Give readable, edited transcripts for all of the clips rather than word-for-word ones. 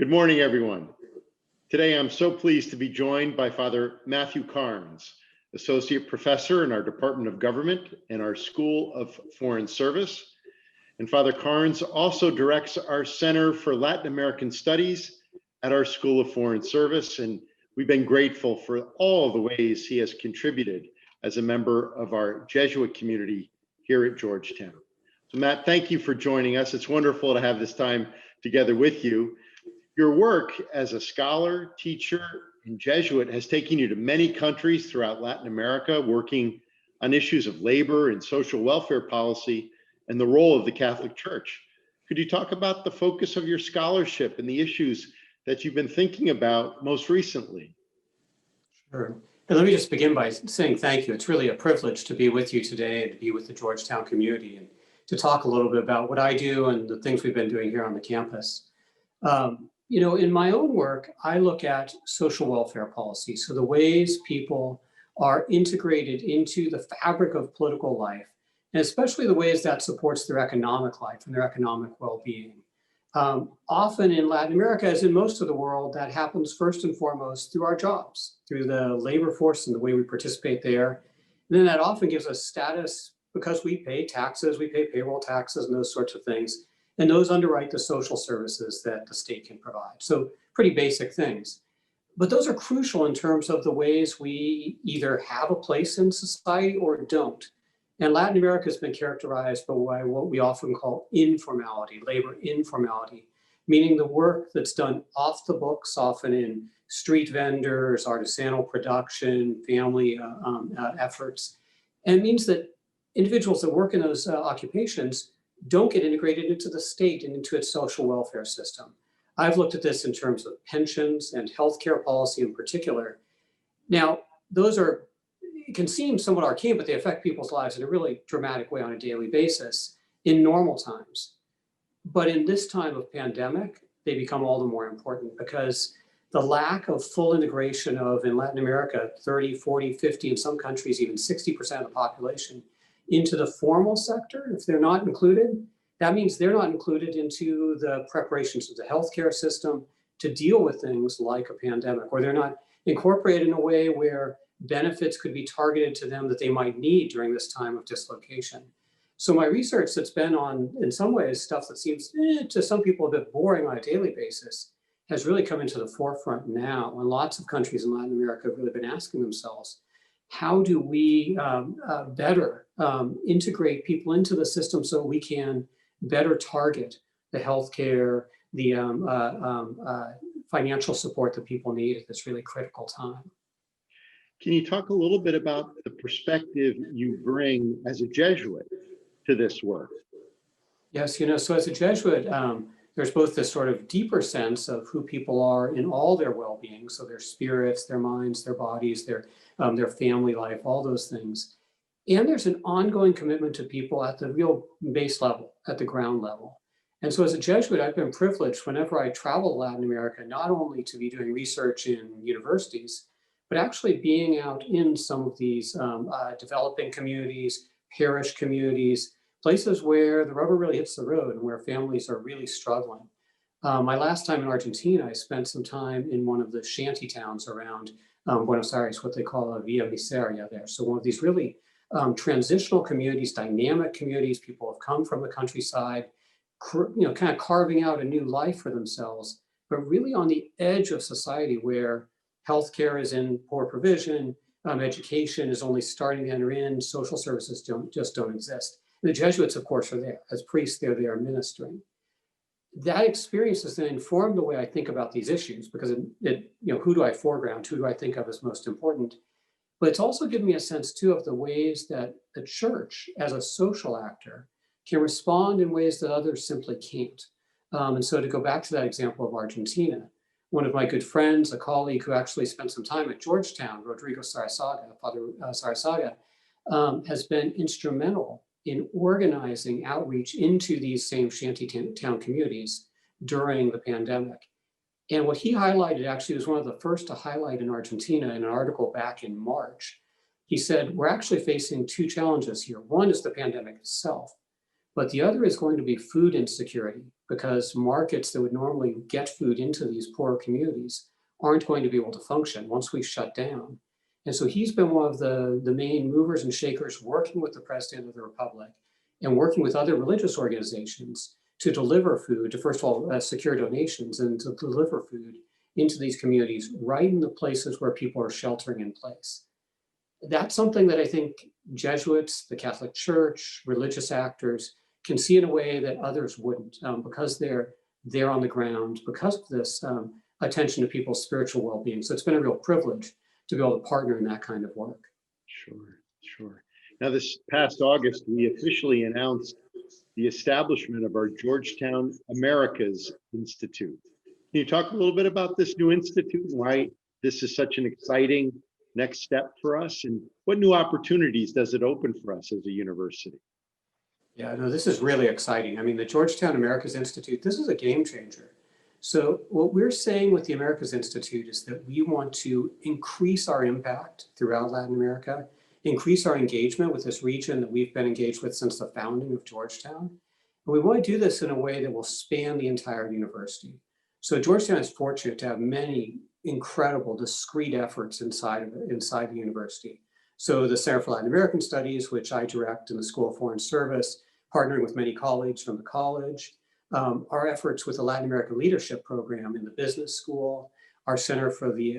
Good morning, everyone. Today, I'm so pleased to be joined by Father Matthew Carnes, Associate Professor in our Department of Government and our School of Foreign Service. And Father Carnes also directs our Center for Latin American Studies at our School of Foreign Service. And we've been grateful for all the ways he has contributed as a member of our Jesuit community here at Georgetown. So Matt, thank you for joining us. It's wonderful to have this time together with you. Your work as a scholar, teacher, and Jesuit has taken you to many countries throughout Latin America, working on issues of labor and social welfare policy and the role of the Catholic Church. Could you talk about the focus of your scholarship and the issues that you've been thinking about most recently? Sure. And let me just begin by saying thank you. It's really a privilege to be with you today and to be with the Georgetown community and to talk a little bit about what I do and the things we've been doing here on the campus. In my own work, I look at social welfare policy. So the ways people are integrated into the fabric of political life, and especially the ways that supports their economic life and their economic well-being. Often in Latin America, as in most of the world, that happens first and foremost through our jobs, through the labor force and the way we participate there. And then that often gives us status because we pay taxes, we pay payroll taxes and those sorts of things. And those underwrite the social services that the state can provide. So pretty basic things. But those are crucial in terms of the ways we either have a place in society or don't. And Latin America has been characterized by what we often call informality, labor informality, meaning the work that's done off the books, often in street vendors, artisanal production, family efforts. And it means that individuals that work in those occupations don't get integrated into the state and into its social welfare system. I've looked at this in terms of pensions and healthcare policy in particular. Now, it can seem somewhat arcane, but they affect people's lives in a really dramatic way on a daily basis in normal times. But in this time of pandemic, they become all the more important because the lack of full integration of, in Latin America, 30, 40, 50, in some countries, even 60% of the population into the formal sector, if they're not included, that means they're not included into the preparations of the healthcare system to deal with things like a pandemic, or they're not incorporated in a way where benefits could be targeted to them that they might need during this time of dislocation. So my research that's been on, in some ways, stuff that seems to some people a bit boring on a daily basis has really come into the forefront now, when lots of countries in Latin America have really been asking themselves, how do we better integrate people into the system so we can better target the healthcare, the financial support that people need at this really critical time? Can you talk a little bit about the perspective you bring as a Jesuit to this work? Yes, so as a Jesuit, there's both this sort of deeper sense of who people are in all their well-being, so their spirits, their minds, their bodies, their family life, all those things. And there's an ongoing commitment to people at the real base level, at the ground level. And so as a Jesuit, I've been privileged whenever I travel to Latin America, not only to be doing research in universities, but actually being out in some of these developing communities, parish communities, places where the rubber really hits the road and where families are really struggling. My last time in Argentina, I spent some time in one of the shanty towns around Buenos Aires, what they call a Villa Miseria there. So one of these really transitional communities, dynamic communities. People have come from the countryside, kind of carving out a new life for themselves, but really on the edge of society where healthcare is in poor provision, education is only starting to enter in, social services just don't exist. And the Jesuits, of course, are there. As priests, they're there ministering. That experience has then informed the way I think about these issues, because who do I foreground? Who do I think of as most important? But it's also given me a sense, too, of the ways that the church, as a social actor, can respond in ways that others simply can't. And so to go back to that example of Argentina, one of my good friends, a colleague who actually spent some time at Georgetown, Rodrigo Sarasaga, Father Sarasaga, has been instrumental in organizing outreach into these same shantytown communities during the pandemic. And what he highlighted actually was one of the first to highlight in Argentina in an article back in March. He said, we're actually facing two challenges here. One is the pandemic itself, But the other is going to be food insecurity, because markets that would normally get food into these poorer communities aren't going to be able to function once we shut down. And so he's been one of the main movers and shakers, working with the President of the Republic and working with other religious organizations to deliver food, to first of all secure donations and to deliver food into these communities right in the places where people are sheltering in place. That's something that I think Jesuits, the Catholic Church, religious actors can see in a way that others wouldn't, because they're there on the ground, because of this attention to people's spiritual well-being. So it's been a real privilege to be able to partner in that kind of work. Sure, sure. Now, this past August, we officially announced the establishment of our Georgetown Americas Institute. Can you talk a little bit about this new institute and why this is such an exciting next step for us, and what new opportunities does it open for us as a university? Yeah, no, this is really exciting. I mean, the Georgetown Americas Institute, this is a game changer. So what we're saying with the Americas Institute is that we want to increase our impact throughout Latin America, increase our engagement with this region that we've been engaged with since the founding of Georgetown. And we want to do this in a way that will span the entire university. So Georgetown is fortunate to have many incredible discrete efforts inside the university. So the Center for Latin American Studies, which I direct in the School of Foreign Service, partnering with many colleagues from the college, our efforts with the Latin American Leadership Program in the business school, our Center for the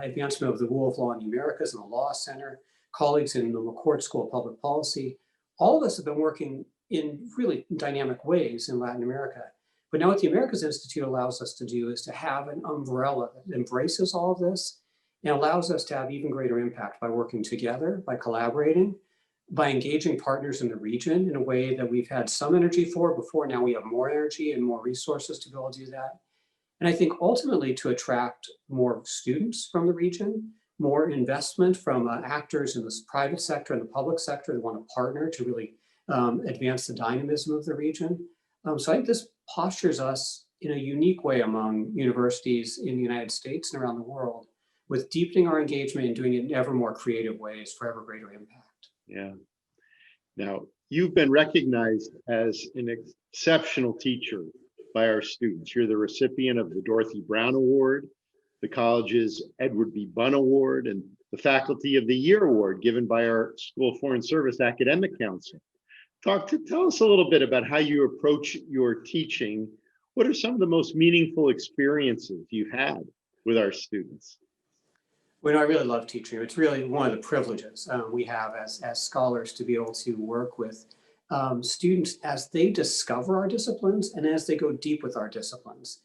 Advancement of the Rule of Law in the Americas and the Law Center, colleagues in the McCourt School of Public Policy. All of us have been working in really dynamic ways in Latin America. But now what the Americas Institute allows us to do is to have an umbrella that embraces all of this and allows us to have even greater impact by working together, by collaborating, by engaging partners in the region in a way that we've had some energy for before. Now we have more energy and more resources to be able to do that. And I think ultimately to attract more students from the region, more investment from actors in the private sector and the public sector that want to partner to really advance the dynamism of the region. So I think this postures us in a unique way among universities in the United States and around the world, with deepening our engagement and doing it in ever more creative ways for ever greater impact. Yeah. Now, you've been recognized as an exceptional teacher by our students. You're the recipient of the Dorothy Brown Award, the college's Edward B. Bunn Award, and the Faculty of the Year Award given by our School of Foreign Service Academic Council. Tell us a little bit about how you approach your teaching. What are some of the most meaningful experiences you've had with our students? Well, I really love teaching. It's really one of the privileges we have as scholars to be able to work with students as they discover our disciplines and as they go deep with our disciplines.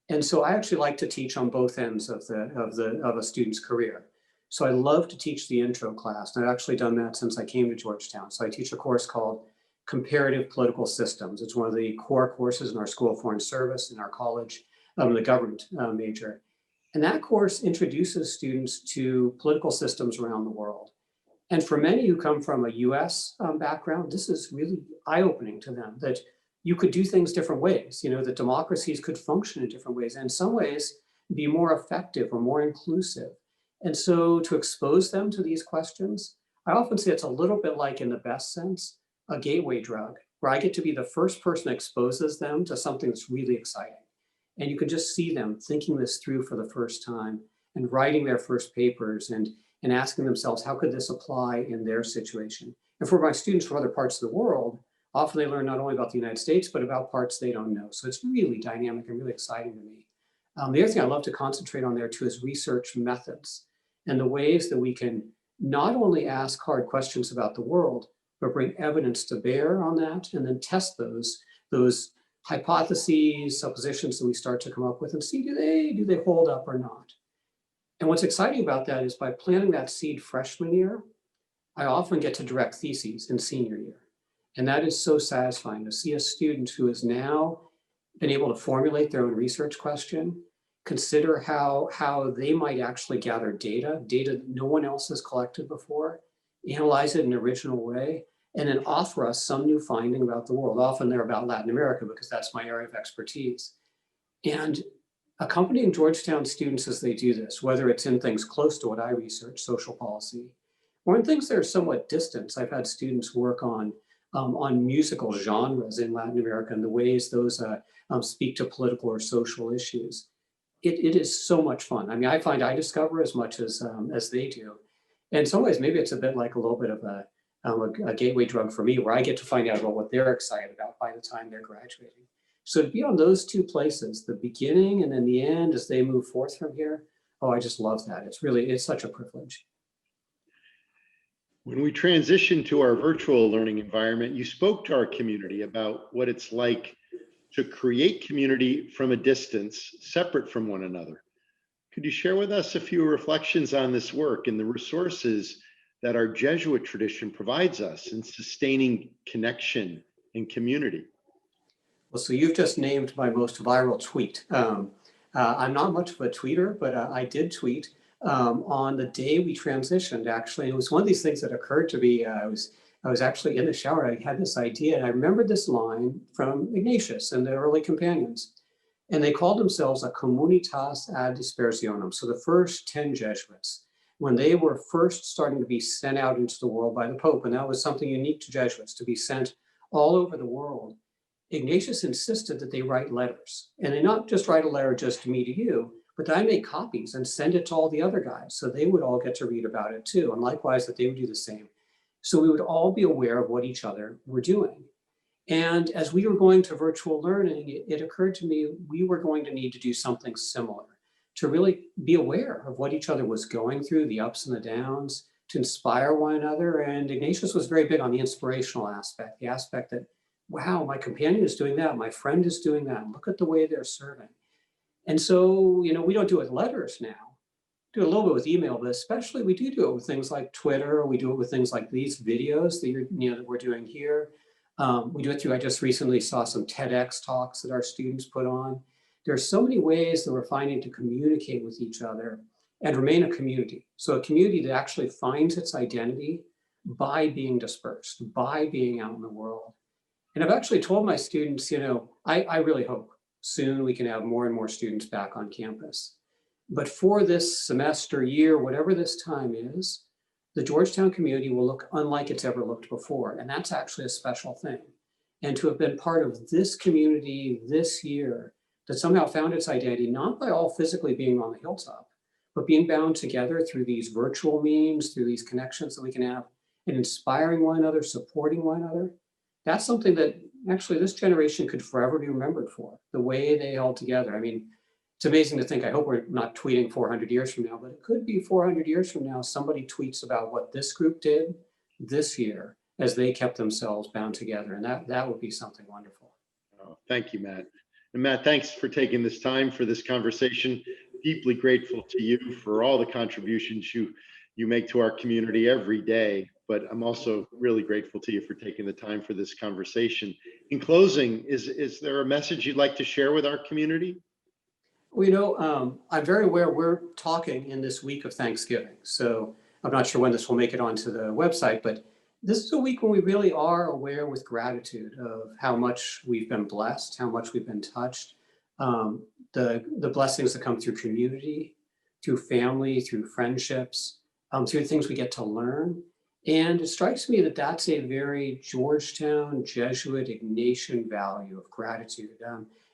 And so I actually like to teach on both ends of a student's career. So I love to teach the intro class, and I've actually done that since I came to Georgetown. So I teach a course called Comparative Political Systems. It's one of the core courses in our School of Foreign Service, in our college, the government major. And that course introduces students to political systems around the world. And for many who come from a US background, this is really eye-opening to them, that you could do things different ways, that democracies could function in different ways, and in some ways be more effective or more inclusive. And so to expose them to these questions, I often say it's a little bit like, in the best sense, a gateway drug, where I get to be the first person that exposes them to something that's really exciting. And you can just see them thinking this through for the first time and writing their first papers and asking themselves, how could this apply in their situation? And for my students from other parts of the world, often they learn not only about the United States, but about parts they don't know. So it's really dynamic and really exciting to me. The other thing I love to concentrate on there too is research methods and the ways that we can not only ask hard questions about the world, but bring evidence to bear on that and then test those hypotheses, suppositions that we start to come up with and see, do they hold up or not? And what's exciting about that is by planting that seed freshman year, I often get to direct theses in senior year. And that is so satisfying to see a student who has now been able to formulate their own research question, consider how they might actually gather data that no one else has collected before, analyze it in an original way, and then offer us some new finding about the world. Often they're about Latin America because that's my area of expertise. And accompanying Georgetown students as they do this, whether it's in things close to what I research, social policy, or in things that are somewhat distant. I've had students work on on musical genres in Latin America and the ways those speak to political or social issues. It is so much fun. I mean, I find I discover as much as they do. And in some ways, maybe it's a bit like a little bit of a gateway drug for me, where I get to find out about what they're excited about by the time they're graduating. So to be on those two places, the beginning and then the end as they move forth from here, oh, I just love that. It's such a privilege. When we transition to our virtual learning environment, you spoke to our community about what it's like to create community from a distance, separate from one another. Could you share with us a few reflections on this work and the resources that our Jesuit tradition provides us in sustaining connection and community? Well, so you've just named my most viral tweet. I'm not much of a tweeter, but I did tweet on the day we transitioned, actually. It was one of these things that occurred to me. I was actually in the shower. I had this idea, and I remembered this line from Ignatius and the early companions. And they called themselves a communitas ad dispersionum. So the first 10 Jesuits, when they were first starting to be sent out into the world by the Pope, and that was something unique to Jesuits, to be sent all over the world, Ignatius insisted that they write letters. And they not just write a letter just to me, to you, but that I make copies and send it to all the other guys so they would all get to read about it too. And likewise, that they would do the same. So we would all be aware of what each other were doing. And as we were going to virtual learning, it occurred to me we were going to need to do something similar to really be aware of what each other was going through, the ups and the downs, to inspire one another. And Ignatius was very big on the inspirational aspect, the aspect that, wow, my companion is doing that, my friend is doing that, look at the way they're serving. And so, we don't do it with letters now. Do a little bit with email, but especially we do it with things like Twitter. We do it with things like these videos that that we're doing here. We do it through, I just recently saw some TEDx talks that our students put on. There are so many ways that we're finding to communicate with each other and remain a community. So a community that actually finds its identity by being dispersed, by being out in the world. And I've actually told my students, I really hope soon we can have more and more students back on campus. But for this semester, year, whatever this time is, the Georgetown community will look unlike it's ever looked before. And that's actually a special thing. And to have been part of this community this year that somehow found its identity, not by all physically being on the hilltop, but being bound together through these virtual means, through these connections that we can have, and inspiring one another, supporting one another, that's something that actually this generation could forever be remembered for, the way they held together. I mean, it's amazing to think, I hope we're not tweeting 400 years from now, but it could be 400 years from now, somebody tweets about what this group did this year as they kept themselves bound together. And that would be something wonderful. Oh, thank you, Matt. And Matt, thanks for taking this time for this conversation. Deeply grateful to you for all the contributions you make to our community every day. But I'm also really grateful to you for taking the time for this conversation. In closing, is there a message you'd like to share with our community? Well, I'm very aware we're talking in this week of Thanksgiving. So I'm not sure when this will make it onto the website, but this is a week when we really are aware with gratitude of how much we've been blessed, how much we've been touched, the blessings that come through community, through family, through friendships, through things we get to learn. And it strikes me that that's a very Georgetown Jesuit Ignatian value of gratitude.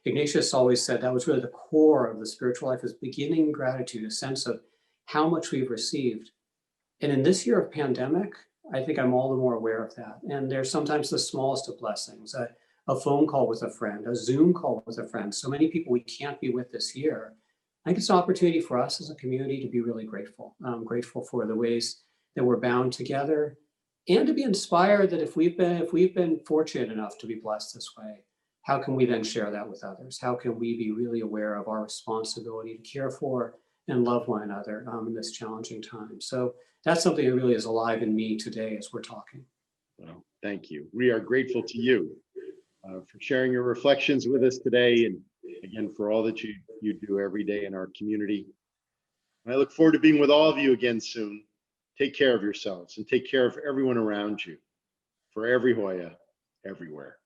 Ignatius always said that was really the core of the spiritual life, is beginning gratitude, a sense of how much we've received. And in this year of pandemic, I think I'm all the more aware of that. And they're sometimes the smallest of blessings, a phone call with a friend, a Zoom call with a friend. So many people we can't be with this year. I think it's an opportunity for us as a community to be really grateful. Grateful for the ways that we're bound together, and to be inspired that if we've been fortunate enough to be blessed this way, how can we then share that with others? How can we be really aware of our responsibility to care for and love one another in this challenging time? So that's something that really is alive in me today as we're talking. Well, thank you. We are grateful to you for sharing your reflections with us today, and again, for all that you do every day in our community. I look forward to being with all of you again soon. Take care of yourselves and take care of everyone around you. For every Hoya, everywhere.